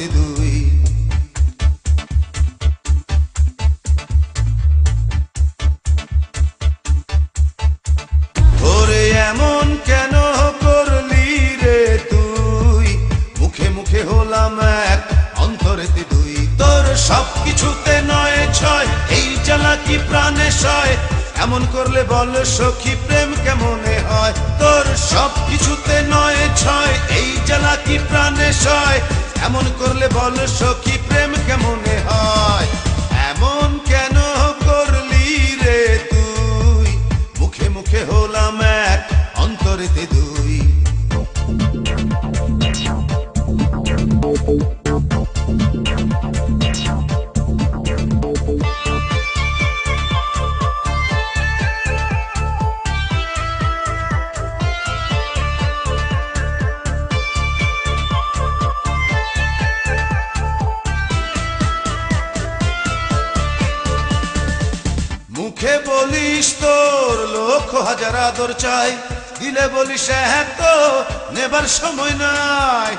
অন্তরেতে দুই। ওরে এমন কেন করলি রে তুই, মুখে মুখে হলাম এক অন্তরেতে দুই। তোর সবকিছুতে নয় ছয়, এই জ্বালা কি প্রাণে সয়, এমন করলে বল সখী প্রেম কেমনে হয়। তোর সবকিছুতে নয় ছয়, এই জ্বালা কি প্রাণে সয়, এমন করলে বল সখী প্রেম কেমনে হয়। এমন কেন করলি রে তুই, মুখে মুখে হলাম এক অন্তরেতে দুই। মুখে বলিস তোর লক্ষ হাজার আদর চাই, দিলে বলিস হ্যাঁ তো নেবার সময় নাই।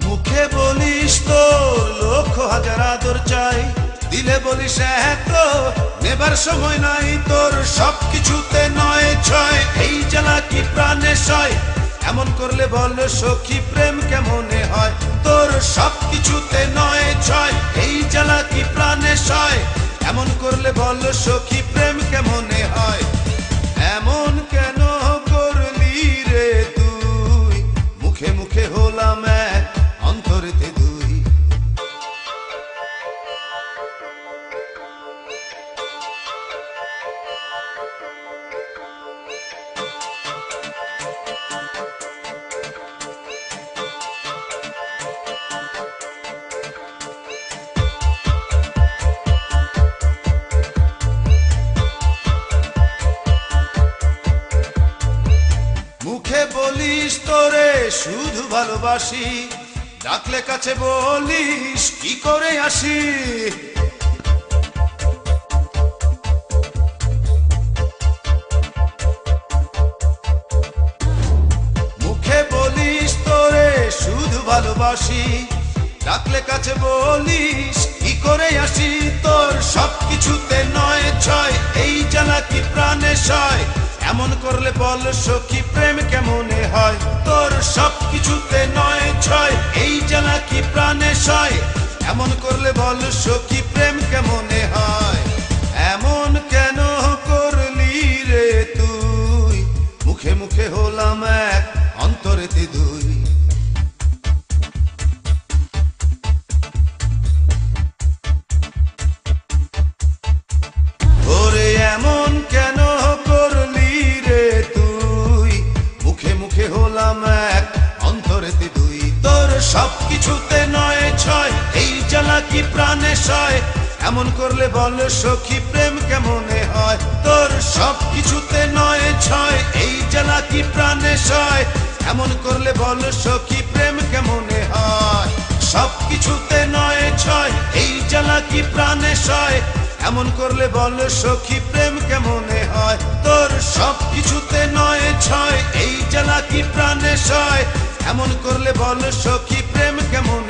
মুখে বলিস তোর লক্ষ হাজার আদর চাই, দিলে বলিস হ্যাঁ তো নেবার সময় নাই। তোর সবকিছুতে নয় ছয়, এই জ্বালা কি প্রাণে সয়, এমন করলে বল সখী প্রেম কেমনে হয়। তোর সবকিছুতে নয় ছয়, এই জ্বালা কি প্রাণে সয়, এমন করলে বল সখী প্রেম কেমনে হয়। এমন কেন করলি রে তুই, মুখে মুখে হলাম এক অন্তরেতে দুই। মুখে বলিস তোরে শুধু ভালোবাসি, ডাকলে কাছে বলিস কি করে আসি। মুখে বলিস তোরে শুধু ভালোবাসি, ডাকলে কাছে বলিস কি করে আসি। তোর সবকিছুতে নয় ছয়, এই জ্বালা কি প্রাণে সয়, এমন করলে বল সখী প্রেম কেমনে হয়। তোর সবকিছুতে নয় ছয়, এই জ্বালা কি প্রাণে সয়, এমন করলে বল সখী প্রেম কেমনে হয়। এমন কেন করলি রে তুই, মুখে মুখে হলাম এক অন্তরেতে দুই। ওরে এমন কেন করলি রে তুই, মুখে মুখে হলাম এক অন্তরেতে দুই। তোর সবকিছুতে নয় ছয়, এই জ্বালা কি প্রাণে সয়, এমন করলে বল সখী প্রেম কেমনে হয়। তোর সবকিছুতে নয় ছয়, এই জ্বালা কি প্রাণে সয়, এমন করলে বল সখী প্রেম কেমনে হয়। সবকিছুতে নয় ছয়, এই জ্বালা কি প্রাণে সয়, এমন করলে বল সখী প্রেম কেমনে হয়। তোর সবকিছুতে নয় ছয়, এই জ্বালা কি প্রাণে সয়, এমন করলে বল সখী প্রেম কেমন